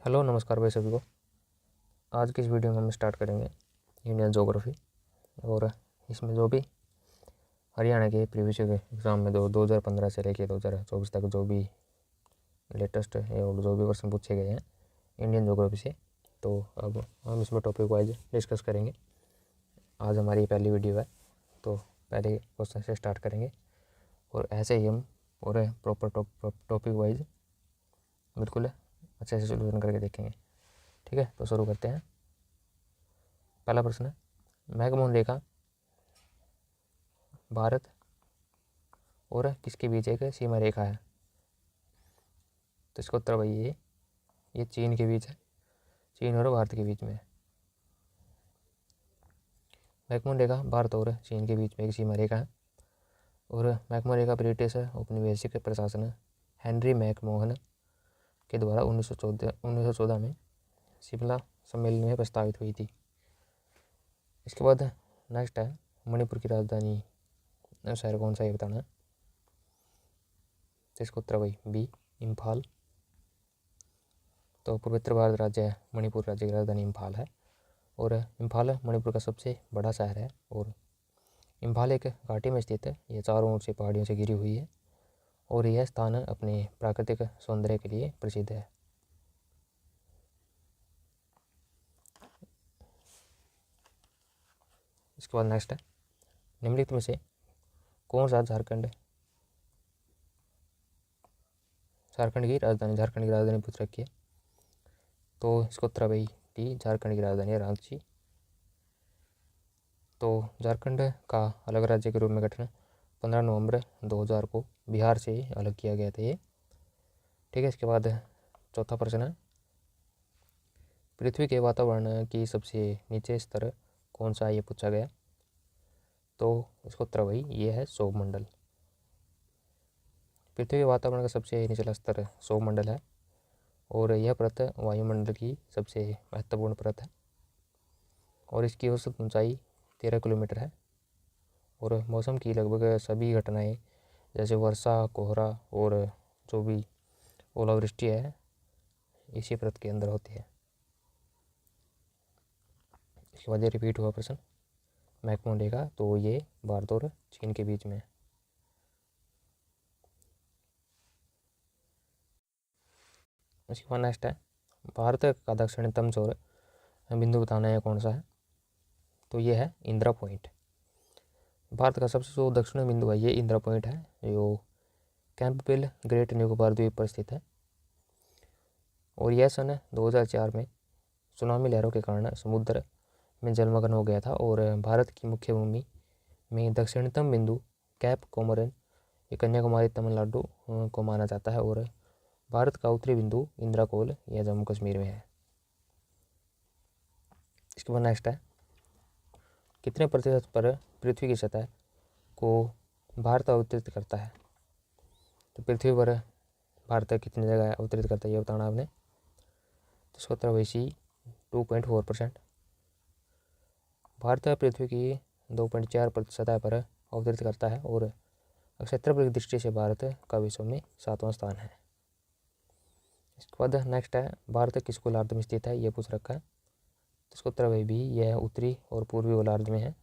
Hello नमस्कार भाई सभी को। आज की इस वीडियो में हम स्टार्ट करेंगे इंडियन ज्योग्राफी। और इसमें जो भी हरियाणा के प्रीवियस एग्ज़ाम में 2015 से लेकर 2024 तक जो भी लेटेस्ट और जो भी क्वेश्चन पूछे गए हैं इंडियन ज्योग्राफी से, तो अब हम इसमें टॉपिक वाइज डिस्कस करेंगे। आज हमारी पहली वीडियो है, तो पहले क्वेश्चन से स्टार्ट करेंगे और ऐसे ही हम पूरे प्रॉपर टॉपिक वाइज बिल्कुल अच्छे से सोल्यूशन करके देखेंगे। ठीक है, तो शुरू करते हैं। पहला प्रश्न है, मैकमोहन रेखा भारत और किसके बीच एक सीमा रेखा है? तो इसका उत्तर भाई ये चीन के बीच है, चीन और भारत के बीच में है। मैकमोहन रेखा भारत और चीन के बीच में एक सीमा रेखा है और मैकमोहन रेखा ब्रिटिश औपनिवेशिक प्रशासन हेनरी मैकमोहन के द्वारा 1914 में शिमला सम्मेलन में प्रस्तावित हुई थी। इसके बाद नेक्स्ट है, मणिपुर की राजधानी शहर कौन सा ये बताना है। तो इसका उत्तर भाई बी इम्फाल। तो पूर्वोत्तर भारत राज्य है, मणिपुर राज्य की राजधानी इम्फाल है और इम्फाल मणिपुर का सबसे बड़ा शहर है और इम्फाल एक घाटी में स्थित है। ये चारों ओर से पहाड़ियों से घिरी हुई है और यह स्थान अपने प्राकृतिक सौंदर्य के लिए प्रसिद्ध है। इसके बाद नेक्स्ट है, निम्नलिखित में से कौन सा झारखंड की राजधानी पूछ रखी है। तो इसको उत्तर भाई डी झारखंड की राजधानी है रांची। तो झारखंड का अलग राज्य के रूप में गठन 15 नवंबर 2000 को बिहार से अलग किया गया था ये। ठीक है, इसके बाद चौथा प्रश्न है, पृथ्वी के वातावरण की सबसे नीचे स्तर कौन सा ये पूछा गया। तो इसको उत्तर भाई ये है सौरमंडल। पृथ्वी के वातावरण का सबसे निचला स्तर सौरमंडल है और यह परत वायुमंडल की सबसे महत्वपूर्ण परत है और इसकी औसत ऊंचाई 13 किलोमीटर है और मौसम की लगभग सभी घटनाएं जैसे वर्षा, कोहरा और जो भी ओलावृष्टि है इसी परत के अंदर होती है। इसके बाद ये रिपीट हुआ प्रश्न, मैकमोहन रेखा, तो ये भारत और चीन के बीच में है। इसके बाद नेक्स्ट है, भारत का दक्षिणतम छोर बिंदु बताना है कौन सा है। तो ये है इंदिरा पॉइंट। भारत का सबसे जो दक्षिणी बिंदु है ये इंदिरा पॉइंट है, जो कैंपबेल ग्रेट निकोबार द्वीप पर स्थित है और यह सन 2004 में सुनामी लहरों के कारण समुद्र में जलमग्न हो गया था और भारत की मुख्य भूमि में दक्षिणतम बिंदु कैप कोमोरिन ये कन्याकुमारी तमिलनाडु को माना जाता है और भारत का उत्तरी बिंदु इंदिरा कोल यह जम्मू कश्मीर में है। इसके बाद नेक्स्ट है, कितने प्रतिशत पर पृथ्वी की सतह को भारत अवतरित करता है। तो पृथ्वी पर भारत कितनी जगह अवतरित करता है ये बताना आपने। तो इसका उत्तर वैसी 2.4%। भारत पृथ्वी की 2.4% सतह पर अवतरित करता है और क्षेत्रफल की दृष्टि से भारत का विश्व में 7वां स्थान है। इसके बाद नेक्स्ट है, भारत किस गोलार्ध में स्थित है ये पूछ रखा है। तो इसका उत्तर वही भी यह उत्तरी और पूर्वी गोलार्ध में है।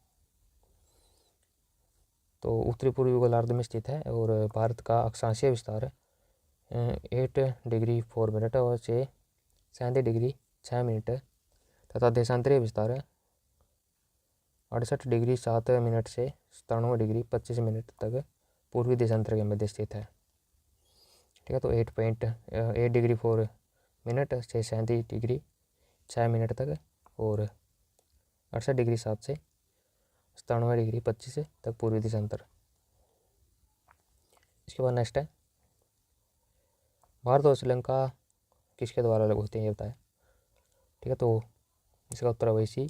तो उत्तरी पूर्वी गोलार्ध में स्थित है और भारत का अक्षांशीय विस्तार 8 डिग्री 4 मिनट और 37 डिग्री 6 मिनट तथा देशांतरीय विस्तार 68 डिग्री 7 मिनट से 97 डिग्री 25 मिनट तक पूर्वी देशांतर के मध्य स्थित है। ठीक है, तो 8 डिग्री 4 मिनट से 37 डिग्री 6 मिनट तक और 68 डिग्री 7 से 97 डिग्री 25 तक पूर्वी देशांतर। इसके बाद नेक्स्ट है, भारत और श्रीलंका किसके द्वारा अलग होते हैं ये बताएं। ठीक है, तो इसका उत्तर वैसी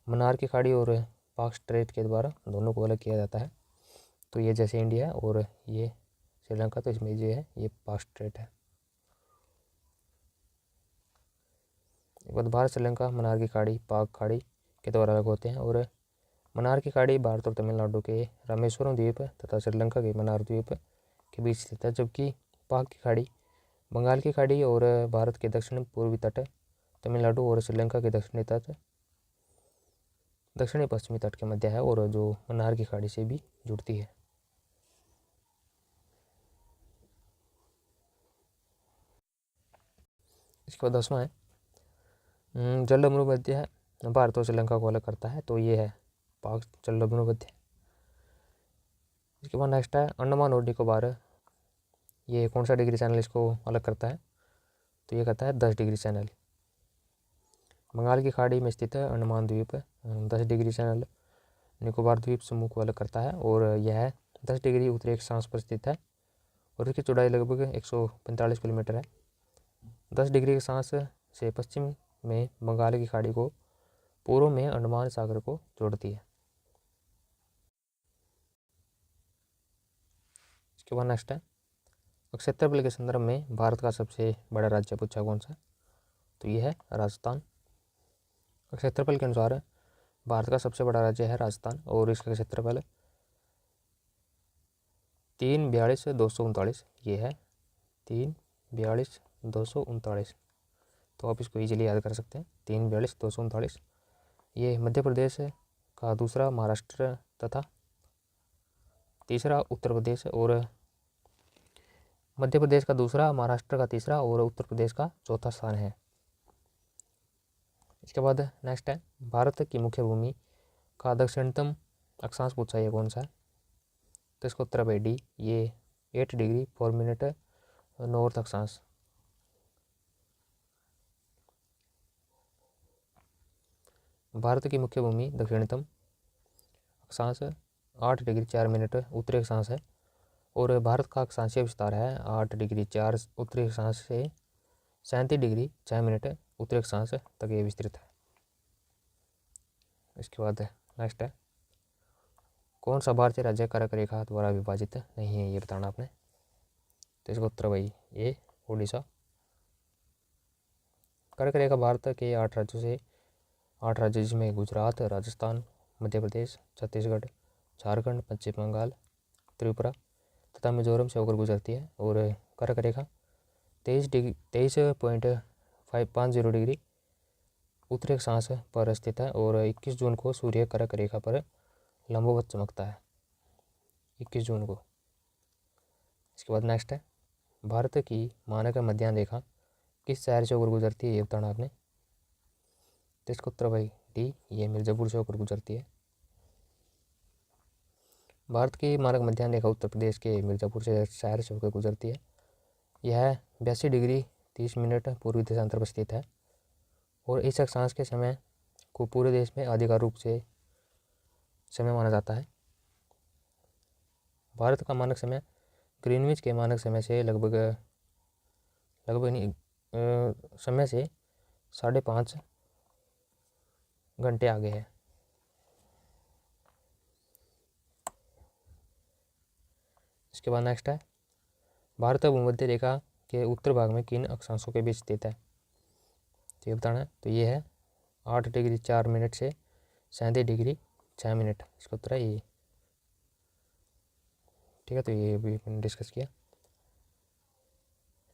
मन्नार की खाड़ी और पाक स्ट्रेट के द्वारा दोनों को अलग किया जाता है। तो ये जैसे इंडिया है और ये श्रीलंका, तो इसमें जो है ये पाक स्ट्रेट है। एक बाद भारत श्रीलंका मन्नार की खाड़ी पाक खाड़ी के द्वारा अलग होते हैं और मन्नार की खाड़ी भारत और तमिलनाडु के रामेश्वरम द्वीप तथा श्रीलंका के मन्नार द्वीप के बीच स्थित है, जबकि पाक की खाड़ी बंगाल की खाड़ी और भारत के दक्षिण पूर्वी तट, तमिलनाडु और श्रीलंका के दक्षिणी तट, दक्षिणी पश्चिमी तट के मध्य है और जो मन्नार की खाड़ी से भी जुड़ती है। इसके बाद 10वां है जल भूमध्य है, भारत और श्रीलंका को अलग करता है, तो ये है पाक जल भूमध्य। इसके बाद नेक्स्ट है अंडमान और निकोबार, ये कौन सा डिग्री चैनल इसको अलग करता है, तो ये कहता है 10 डिग्री चैनल। बंगाल की खाड़ी में स्थित है अंडमान द्वीप 10 डिग्री चैनल निकोबार द्वीप समूह को अलग करता है और यह 10 डिग्री उत्तरी अक्षांश पर स्थित है और इसकी चौड़ाई लगभग 145 किलोमीटर है। 10 डिग्री अक्षांश से पश्चिम में बंगाल की खाड़ी को, पूर्व में अंडमान सागर को जोड़ती है। इसके बाद नेक्स्ट है क्षेत्रफल के संदर्भ में भारत का सबसे बड़ा राज्य पूछा कौन सा, तो यह है राजस्थान। क्षेत्रफल के अनुसार भारत का सबसे बड़ा राज्य है राजस्थान और इसका क्षेत्रफल 342,239 ये है 342,239। तो आप इसको इजीली याद कर सकते हैं 342,239। ये मध्य प्रदेश का दूसरा, महाराष्ट्र तथा तीसरा उत्तर प्रदेश, और मध्य प्रदेश का दूसरा, महाराष्ट्र का तीसरा और उत्तर प्रदेश का चौथा स्थान है। इसके बाद नेक्स्ट है भारत की मुख्य भूमि का दक्षिणतम अक्षांश पूछा ये कौन सा है, तो इसका उत्तर है डी, ये 8 डिग्री 4 मिनट नॉर्थ अक्षांश। भारत की मुख्य भूमि दक्षिणतम अक्षांश 8 डिग्री 4 मिनट उत्तरी अक्षांश है और भारत का अक्षांशीय विस्तार है 8 डिग्री 4 उत्तरी अक्षांश से 37 डिग्री 6 मिनट उत्तरी अक्षांश तक ये विस्तृत है। इसके बाद नेक्स्ट है कौन सा भारतीय राज्य कर्क रेखा द्वारा विभाजित नहीं है, ये बताना आपने, तो इसका उत्तर भाई ये उड़ीसा। कर्क रेखा भारत के 8 राज्यों से 8 राज्य जिसमें गुजरात, राजस्थान, मध्य प्रदेश, छत्तीसगढ़, झारखंड, पश्चिम बंगाल, त्रिपुरा तथा मिजोरम से होकर गुजरती है और कर्क रेखा 23.50 डिग्री उत्तरी अक्षांश पर स्थित है और 21 जून को सूर्य कर्क रेखा पर लंबवत चमकता है, 21 जून को। इसके बाद नेक्स्ट है भारत की मानक मध्याह्न रेखा किस शहर से होकर गुजरती है, ये बताना आपने, तो इसका उत्तर भाई डी, ये मिर्ज़ापुर से होकर गुजरती है। भारत की मानक मध्याह्न रेखा उत्तर प्रदेश के मिर्ज़ापुर से शहर से होकर गुजरती है। यह 82 डिग्री 30 मिनट पूर्वी देशांतर पर स्थित है और इस अक्षांश के समय को पूरे देश में आधिकारिक रूप से समय माना जाता है। भारत का मानक समय ग्रीनविच के मानक समय से लगभग नहीं समय से 5.5 घंटे आगे है। इसके बाद नेक्स्ट है भारत भूमध्य रेखा के उत्तर भाग में किन अक्षांशों के बीच स्थित है, तो ये बताना है, तो ये है 8 डिग्री 4 मिनट से 37 डिग्री 6 मिनट, इसका उत्तर है ये। ठीक है, तो ये भी मैंने डिस्कस किया।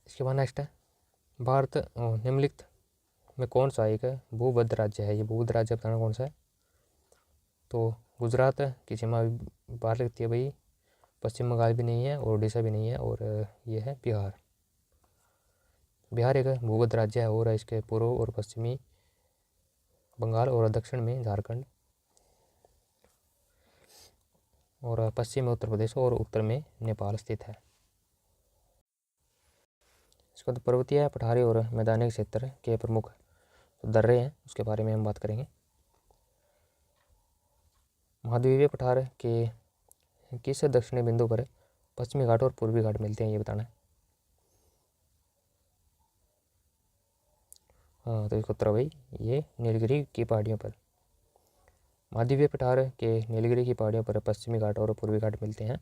इसके बाद नेक्स्ट है भारत निम्नलिखित में कौन सा एक भूबद्ध राज्य है, ये भूबद्ध राज्य बताना कौन सा है, तो गुजरात की सीमा बाहर लगती है भाई, पश्चिम बंगाल भी नहीं है और उड़ीसा भी नहीं है और ये है बिहार। बिहार एक भूबद्ध राज्य है और इसके पूर्व और पश्चिमी बंगाल और दक्षिण में झारखंड और पश्चिम में उत्तर प्रदेश और उत्तर में नेपाल स्थित है। इसके बाद पर्वतीय, पठारी और मैदानी क्षेत्र के प्रमुख दर्रे हैं उसके बारे में हम बात करेंगे। महाद्वीपीय पठार के किस दक्षिणी बिंदु पर पश्चिमी घाट और पूर्वी घाट मिलते हैं, ये बताना है। हाँ, तो इसका उत्तर भाई ये नीलगिरी की पहाड़ियों पर। महाद्वीपीय पठार के नीलगिरी की पहाड़ियों पर पश्चिमी घाट और पूर्वी घाट मिलते हैं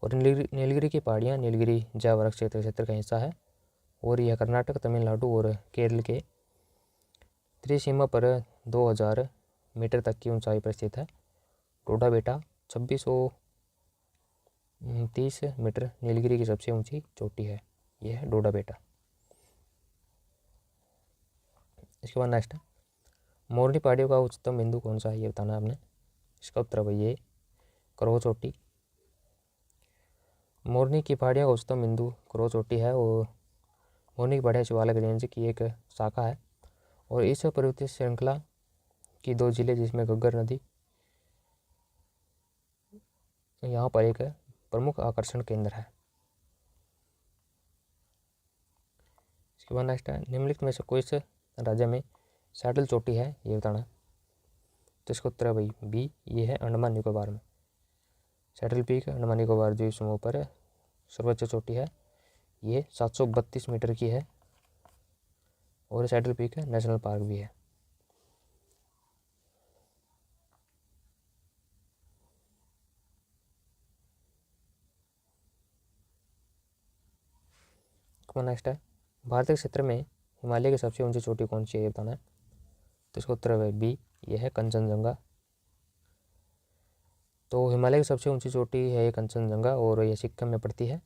और नीलगिरी की पहाड़ियाँ नीलगिरी जैव क्षेत्र का हिस्सा है और यह कर्नाटक, तमिलनाडु और केरल के त्रिसीमा पर 2000 मीटर तक की ऊंचाई पर स्थित है। टोडा बेटा 2630 मीटर नीलगिरी की सबसे ऊंची चोटी है, यह है डोडा बेटा। इसके बाद नेक्स्ट है, मोरनी पहाड़ियों का उच्चतम बिंदु कौन सा है, ये बताना है आपने। इसका उत्तर भाई ये करोह चोटी। मोरनी की पहाड़ियों का उच्चतम बिंदु करोह चोटी है और मोरनी की पहाड़ियाँ शिवालिक रेंज की एक शाखा है और इस पर्वतीय श्रृंखला की 2 जिले जिसमें घग्गर नदी यहाँ पर एक प्रमुख आकर्षण केंद्र है। इसके बाद नेक्स्ट है, निम्नलिखित में से कोई से राज्य में सैडल चोटी है, ये बताना। तो इसका उत्तर है भाई बी, ये है अंडमान निकोबार में। सैडल पीक अंडमान निकोबार द्वीप समूह पर सर्वोच्च चोटी है, ये 732 मीटर की है और सैडल पीक नेशनल पार्क भी है। नेक्स्ट है, भारतीय क्षेत्र में हिमालय की सबसे ऊंची चोटी कौन सी है, ये बताना है। तो इसका उत्तर है बी, ये है कंचनजंगा। तो हिमालय की सबसे ऊंची चोटी है ये कंचनजंगा और यह सिक्किम में पड़ती है,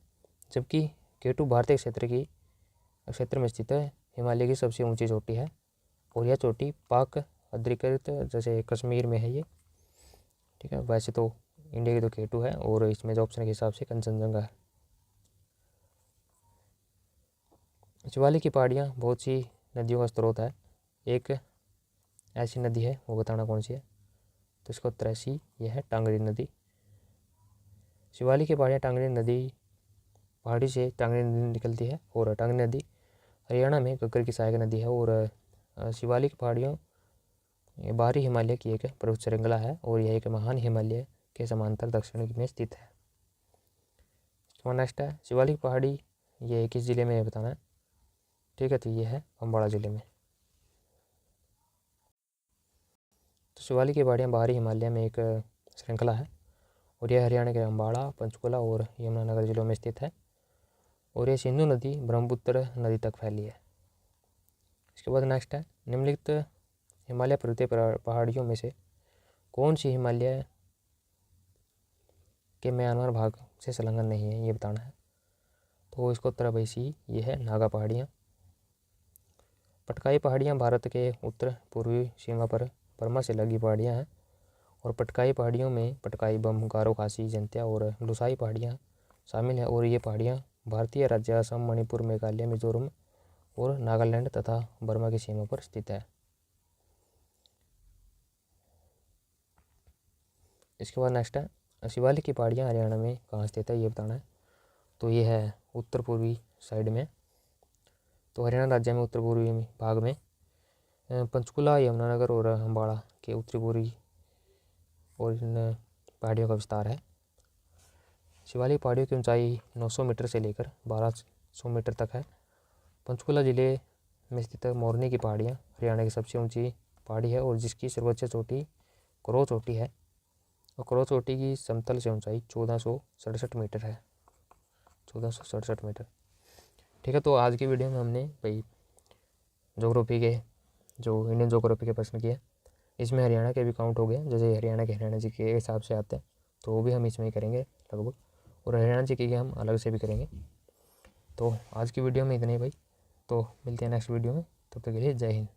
जबकि केटू भारतीय क्षेत्र में स्थित है हिमालय की सबसे ऊंची चोटी है और यह चोटी पाक अधिकृत जैसे कश्मीर में है ये, ठीक है। वैसे तो इंडिया की तो केटू है और इसमें जो ऑप्शन के हिसाब से कंचनजंगा है। शिवालिक की पहाड़ियाँ बहुत सी नदियों का स्रोत है, एक ऐसी नदी है वो बताना कौन सी है। तो इसका उत्तर है सी, यह है टांगरी नदी। शिवालिक की पहाड़ियाँ टांगरी नदी पहाड़ी से टांगरी नदी निकलती है और टांगरी नदी हरियाणा में घग्गर की सहायक नदी है और शिवालिक पहाड़ियों बाहरी हिमालय की एक पर्वत श्रृंखला है और यह एक महान हिमालय के समांतर दक्षिण में स्थित है। नेक्स्ट है, शिवालिक पहाड़ी ये किस जिले में है बताना है, ठीक है। तो ये है अम्बाड़ा जिले में। तो शिवालिक की पहाड़ियाँ बाहरी हिमालय में एक श्रृंखला है और यह हरियाणा के अम्बाड़ा, पंचकुला और यमुनानगर जिलों में स्थित है और ये सिंधु नदी ब्रह्मपुत्र नदी तक फैली है। इसके बाद नेक्स्ट है, निम्नलिखित हिमालय पर्वतीय पहाड़ियों में से कौन सी हिमालय के म्यांमार भाग से संलग्न नहीं है, ये बताना है। तो इसको उत्तर भाई सी, ये है नागा पहाड़ियाँ। पटकाई पहाड़ियाँ भारत के उत्तर पूर्वी सीमा पर बर्मा से लगी पहाड़ियाँ हैं और पटकाई पहाड़ियों में पटकाई, बम, गारो, खासी, जंतिया और लुसाई पहाड़ियाँ शामिल हैं और ये पहाड़ियाँ भारतीय राज्य असम, मणिपुर, मेघालय, मिजोरम और नागालैंड तथा बर्मा की सीमा पर स्थित है। इसके बाद नेक्स्ट है, शिवालिक की पहाड़ियाँ हरियाणा में कहाँ स्थित है, ये बताना है। तो ये है उत्तर पूर्वी साइड में। तो हरियाणा राज्य में उत्तर पूर्वी भाग में पंचकुला, यमुनानगर और अम्बाड़ा के उत्तरी पूर्वी और इन पहाड़ियों का विस्तार है। शिवालिक पहाड़ियों की ऊंचाई 900 मीटर से लेकर 1200 मीटर तक है। पंचकुला जिले में स्थित मोरनी की पहाड़ियाँ हरियाणा की सबसे ऊंची पहाड़ी है और जिसकी सर्वोच्च चोटी करोह चोटी है और करोह चोटी की समतल से ऊंचाई 1467 मीटर है, 1467 मीटर, ठीक है। तो आज की वीडियो में हमने भाई ज्योग्राफी के जो इंडियन ज्योग्राफी के प्रश्न किए, इसमें हरियाणा के भी काउंट हो गए, जैसे हरियाणा जी के हिसाब से आते हैं तो वो भी हम इसमें ही करेंगे लगभग, और हरियाणा जी के हम अलग से भी करेंगे। तो आज की वीडियो में इतने ही भाई, तो मिलते हैं नेक्स्ट वीडियो में, तब तक के लिए जय हिंद।